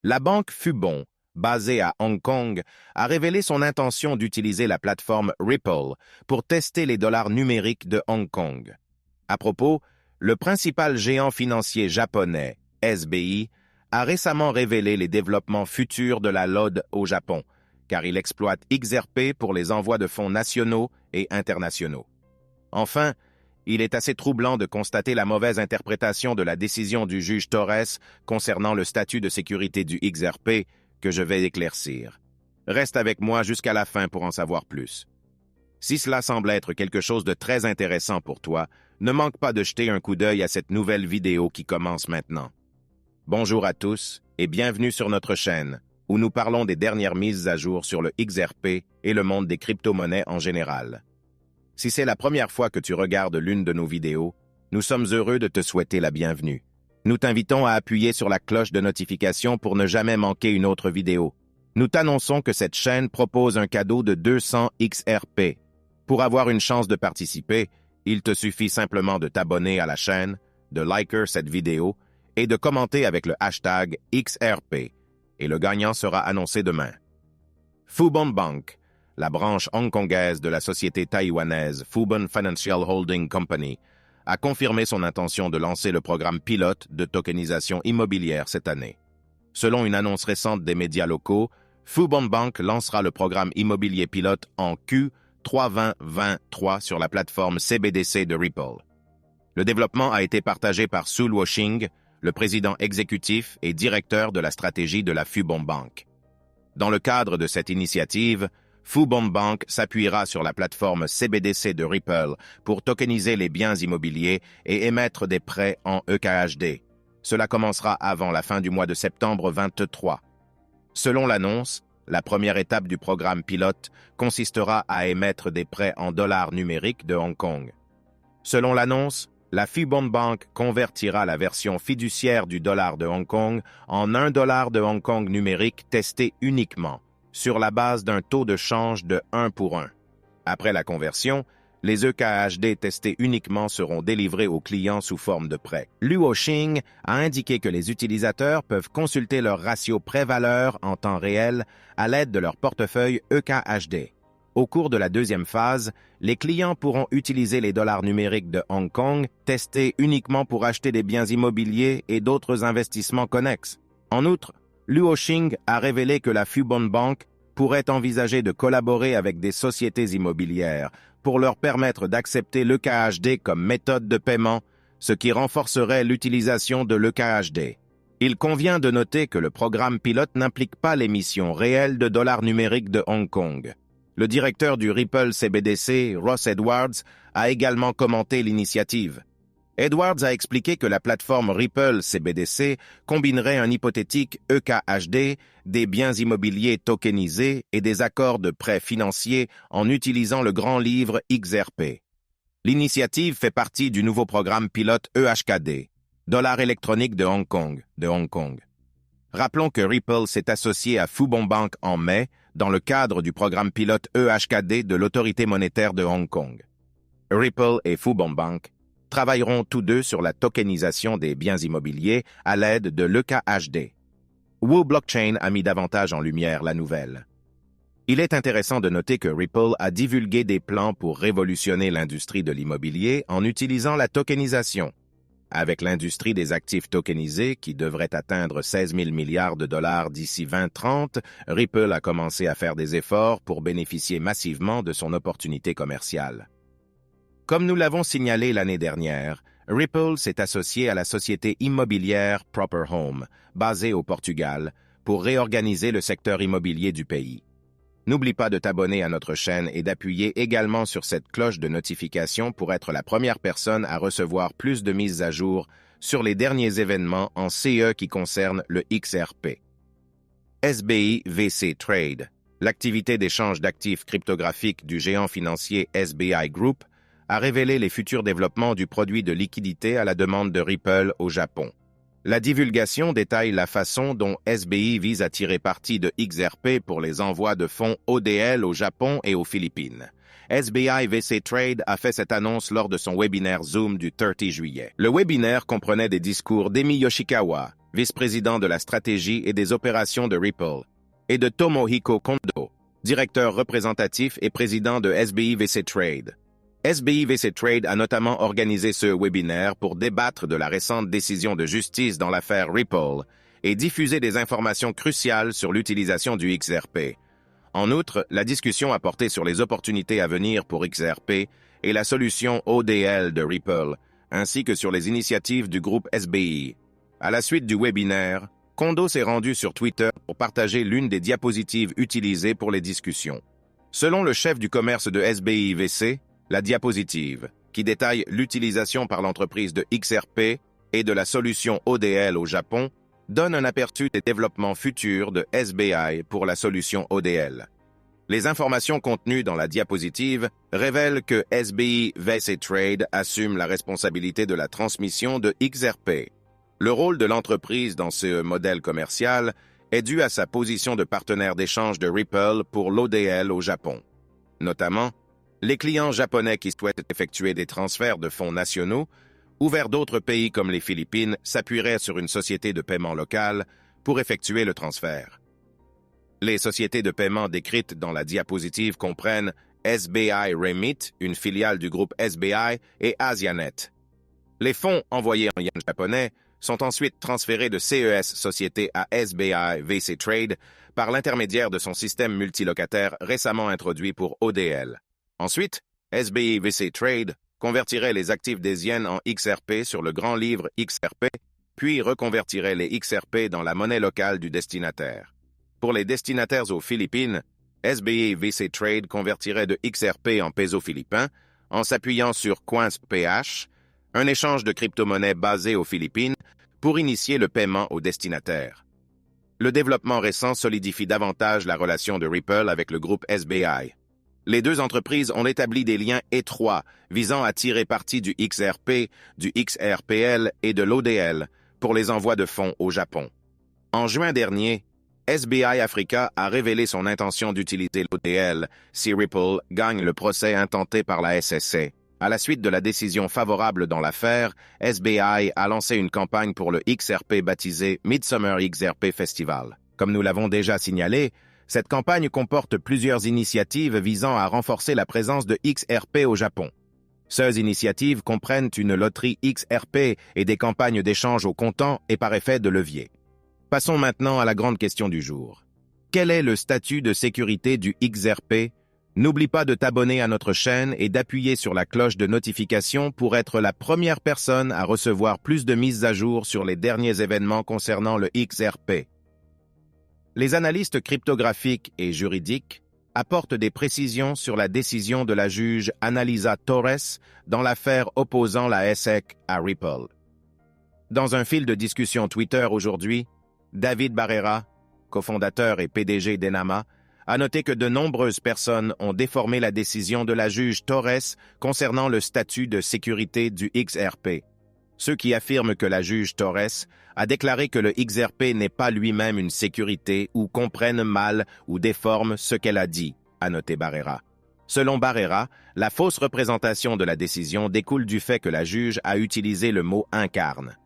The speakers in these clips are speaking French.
La banque Fubon, basée à Hong Kong, a révélé son intention d'utiliser la plateforme Ripple pour tester les dollars numériques de Hong Kong. À propos, le principal géant financier japonais, SBI, a récemment révélé les développements futurs de la LOD au Japon, car il exploite XRP pour les envois de fonds nationaux et internationaux. Enfin, il est assez troublant de constater la mauvaise interprétation de la décision du juge Torres concernant le statut de sécurité du XRP que je vais éclaircir. Reste avec moi jusqu'à la fin pour en savoir plus. Si cela semble être quelque chose de très intéressant pour toi, ne manque pas de jeter un coup d'œil à cette nouvelle vidéo qui commence maintenant. Bonjour à tous et bienvenue sur notre chaîne, où nous parlons des dernières mises à jour sur le XRP et le monde des crypto-monnaies en général. Si c'est la première fois que tu regardes l'une de nos vidéos, nous sommes heureux de te souhaiter la bienvenue. Nous t'invitons à appuyer sur la cloche de notification pour ne jamais manquer une autre vidéo. Nous t'annonçons que cette chaîne propose un cadeau de 200 XRP. Pour avoir une chance de participer, il te suffit simplement de t'abonner à la chaîne, de liker cette vidéo et de commenter avec le hashtag XRP, et le gagnant sera annoncé demain. Fubon Bank, la branche hongkongaise de la société taïwanaise Fubon Financial Holding Company, a confirmé son intention de lancer le programme pilote de tokenisation immobilière cette année. Selon une annonce récente des médias locaux, Fubon Bank lancera le programme immobilier pilote en Q3 2023 sur la plateforme CBDC de Ripple. Le développement a été partagé par Su Luoxing, le président exécutif et directeur de la stratégie de la Fubon Bank. Dans le cadre de cette initiative, Fubon Bank s'appuiera sur la plateforme CBDC de Ripple pour tokeniser les biens immobiliers et émettre des prêts en EKHD. Cela commencera avant la fin du mois de septembre 2023. Selon l'annonce, la première étape du programme pilote consistera à émettre des prêts en dollars numériques de Hong Kong. Selon l'annonce, la Fubon Bank convertira la version fiduciaire du dollar de Hong Kong en $1 de Hong Kong numérique testé uniquement, sur la base d'un taux de change de 1 pour 1. Après la conversion, les EKHD testés uniquement seront délivrés aux clients sous forme de prêt. Luoxing a indiqué que les utilisateurs peuvent consulter leur ratio prêt-valeur en temps réel à l'aide de leur portefeuille EKHD. Au cours de la deuxième phase, les clients pourront utiliser les dollars numériques de Hong Kong testés uniquement pour acheter des biens immobiliers et d'autres investissements connexes. En outre, Luoxing a révélé que la Fubon Bank pourrait envisager de collaborer avec des sociétés immobilières pour leur permettre d'accepter l'EKHD comme méthode de paiement, ce qui renforcerait l'utilisation de l'EKHD. Il convient de noter que le programme pilote n'implique pas l'émission réelle de dollars numériques de Hong Kong. Le directeur du Ripple CBDC, Ross Edwards, a également commenté l'initiative. Edwards a expliqué que la plateforme Ripple CBDC combinerait un hypothétique EKHD, des biens immobiliers tokenisés et des accords de prêts financiers en utilisant le grand livre XRP. L'initiative fait partie du nouveau programme pilote EHKD, dollar électronique de Hong Kong. Rappelons que Ripple s'est associé à Fubon Bank en mai dans le cadre du programme pilote EHKD de l'autorité monétaire de Hong Kong. Ripple et Fubon Bank travailleront tous deux sur la tokenisation des biens immobiliers à l'aide de l'EKHD. Wu Blockchain a mis davantage en lumière la nouvelle. Il est intéressant de noter que Ripple a divulgué des plans pour révolutionner l'industrie de l'immobilier en utilisant la tokenisation. Avec l'industrie des actifs tokenisés qui devrait atteindre 16 000 milliards de dollars d'ici 2030, Ripple a commencé à faire des efforts pour bénéficier massivement de son opportunité commerciale. Comme nous l'avons signalé l'année dernière, Ripple s'est associé à la société immobilière Proper Home, basée au Portugal, pour réorganiser le secteur immobilier du pays. N'oublie pas de t'abonner à notre chaîne et d'appuyer également sur cette cloche de notification pour être la première personne à recevoir plus de mises à jour sur les derniers événements en CE qui concernent le XRP. SBI VC Trade, l'activité d'échange d'actifs cryptographiques du géant financier SBI Group, a révélé les futurs développements du produit de liquidité à la demande de Ripple au Japon. La divulgation détaille la façon dont SBI vise à tirer parti de XRP pour les envois de fonds ODL au Japon et aux Philippines. SBI VC Trade a fait cette annonce lors de son webinaire Zoom du 30 juillet. Le webinaire comprenait des discours d'Emi Yoshikawa, vice-président de la stratégie et des opérations de Ripple, et de Tomohiko Kondo, directeur représentatif et président de SBI VC Trade. SBI VC Trade a notamment organisé ce webinaire pour débattre de la récente décision de justice dans l'affaire Ripple et diffuser des informations cruciales sur l'utilisation du XRP. En outre, la discussion a porté sur les opportunités à venir pour XRP et la solution ODL de Ripple, ainsi que sur les initiatives du groupe SBI. À la suite du webinaire, Kondo s'est rendu sur Twitter pour partager l'une des diapositives utilisées pour les discussions. Selon le chef du commerce de SBI VC, la diapositive, qui détaille l'utilisation par l'entreprise de XRP et de la solution ODL au Japon, donne un aperçu des développements futurs de SBI pour la solution ODL. Les informations contenues dans la diapositive révèlent que SBI VC Trade assume la responsabilité de la transmission de XRP. Le rôle de l'entreprise dans ce modèle commercial est dû à sa position de partenaire d'échange de Ripple pour l'ODL au Japon. Notamment, les clients japonais qui souhaitent effectuer des transferts de fonds nationaux ou vers d'autres pays comme les Philippines s'appuieraient sur une société de paiement locale pour effectuer le transfert. Les sociétés de paiement décrites dans la diapositive comprennent SBI Remit, une filiale du groupe SBI, et Asianet. Les fonds envoyés en yen japonais sont ensuite transférés de CES Société à SBI VC Trade par l'intermédiaire de son système multilocataire récemment introduit pour ODL. Ensuite, SBI VC Trade convertirait les actifs des yens en XRP sur le grand livre XRP, puis reconvertirait les XRP dans la monnaie locale du destinataire. Pour les destinataires aux Philippines, SBI VC Trade convertirait de XRP en pesos philippins en s'appuyant sur CoinsPH, un échange de crypto-monnaies basé aux Philippines, pour initier le paiement aux destinataires. Le développement récent solidifie davantage la relation de Ripple avec le groupe SBI. Les deux entreprises ont établi des liens étroits visant à tirer parti du XRP, du XRPL et de l'ODL pour les envois de fonds au Japon. En juin dernier, SBI Africa a révélé son intention d'utiliser l'ODL si Ripple gagne le procès intenté par la SEC. À la suite de la décision favorable dans l'affaire, SBI a lancé une campagne pour le XRP baptisée Midsummer XRP Festival. Comme nous l'avons déjà signalé, cette campagne comporte plusieurs initiatives visant à renforcer la présence de XRP au Japon. Ces initiatives comprennent une loterie XRP et des campagnes d'échange au comptant et par effet de levier. Passons maintenant à la grande question du jour. Quel est le statut de sécurité du XRP? N'oublie pas de t'abonner à notre chaîne et d'appuyer sur la cloche de notification pour être la première personne à recevoir plus de mises à jour sur les derniers événements concernant le XRP. Les analystes cryptographiques et juridiques apportent des précisions sur la décision de la juge Analisa Torres dans l'affaire opposant la SEC à Ripple. Dans un fil de discussion Twitter aujourd'hui, David Barrera, cofondateur et PDG d'Enama, a noté que de nombreuses personnes ont déformé la décision de la juge Torres concernant le statut de sécurité du XRP. Ceux qui affirment que la juge Torres a déclaré que le XRP n'est pas lui-même une sécurité ou comprennent mal ou déforment ce qu'elle a dit, a noté Barrera. Selon Barrera, la fausse représentation de la décision découle du fait que la juge a utilisé le mot « incarne ».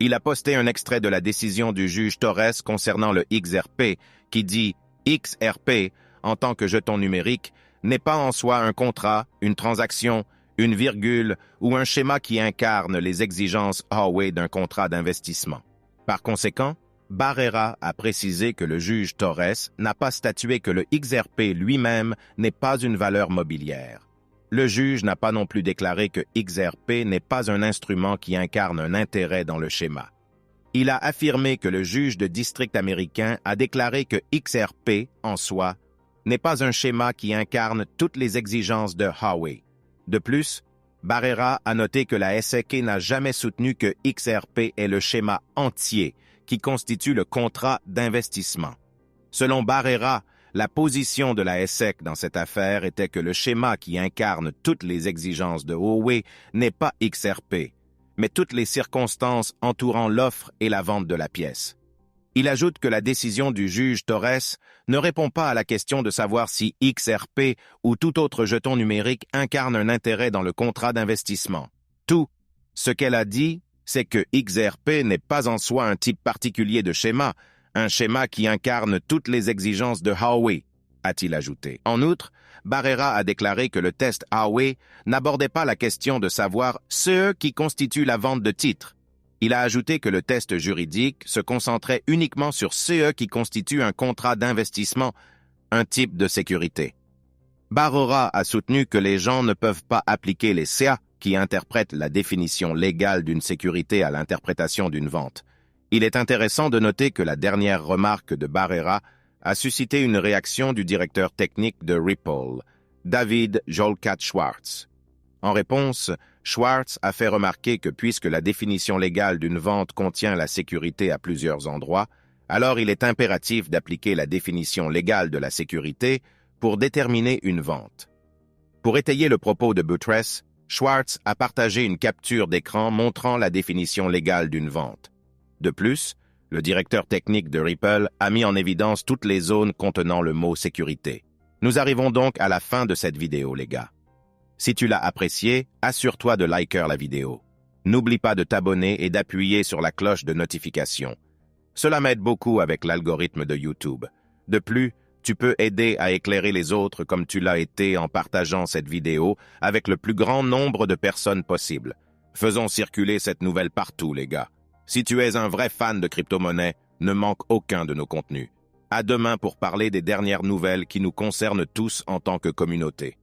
Il a posté un extrait de la décision du juge Torres concernant le XRP qui dit « XRP, en tant que jeton numérique, n'est pas en soi un contrat, une transaction, une virgule ou un schéma qui incarne les exigences Huawei d'un contrat d'investissement. » Par conséquent, Barrera a précisé que le juge Torres n'a pas statué que le XRP lui-même n'est pas une valeur mobilière. Le juge n'a pas non plus déclaré que XRP n'est pas un instrument qui incarne un intérêt dans le schéma. Il a affirmé que le juge de district américain a déclaré que XRP, en soi, n'est pas un schéma qui incarne toutes les exigences de Huawei. De plus, Barrera a noté que la SEC n'a jamais soutenu que XRP est le schéma entier qui constitue le contrat d'investissement. Selon Barrera, la position de la SEC dans cette affaire était que le schéma qui incarne toutes les exigences de Huawei n'est pas XRP, mais toutes les circonstances entourant l'offre et la vente de la pièce. Il ajoute que la décision du juge Torres ne répond pas à la question de savoir si XRP ou tout autre jeton numérique incarne un intérêt dans le contrat d'investissement. Tout ce qu'elle a dit c'est que XRP n'est pas en soi un type particulier de schéma, un schéma qui incarne toutes les exigences de Howey, a-t-il ajouté. En outre, Barrera a déclaré que le test Howey n'abordait pas la question de savoir ce qui constitue la vente de titres. Il a ajouté que le test juridique se concentrait uniquement sur ce qui constitue un contrat d'investissement, un type de sécurité. Barrera a soutenu que les gens ne peuvent pas appliquer les CA qui interprètent la définition légale d'une sécurité à l'interprétation d'une vente. Il est intéressant de noter que la dernière remarque de Barrera a suscité une réaction du directeur technique de Ripple, David Jolcat-Schwartz. En réponse, Schwartz a fait remarquer que puisque la définition légale d'une vente contient la sécurité à plusieurs endroits, alors il est impératif d'appliquer la définition légale de la sécurité pour déterminer une vente. Pour étayer le propos de Boutress, Schwartz a partagé une capture d'écran montrant la définition légale d'une vente. De plus, le directeur technique de Ripple a mis en évidence toutes les zones contenant le mot sécurité. Nous arrivons donc à la fin de cette vidéo, les gars. Si tu l'as apprécié, assure-toi de liker la vidéo. N'oublie pas de t'abonner et d'appuyer sur la cloche de notification. Cela m'aide beaucoup avec l'algorithme de YouTube. De plus, tu peux aider à éclairer les autres comme tu l'as été en partageant cette vidéo avec le plus grand nombre de personnes possible. Faisons circuler cette nouvelle partout, les gars. Si tu es un vrai fan de crypto-monnaie, ne manque aucun de nos contenus. À demain pour parler des dernières nouvelles qui nous concernent tous en tant que communauté.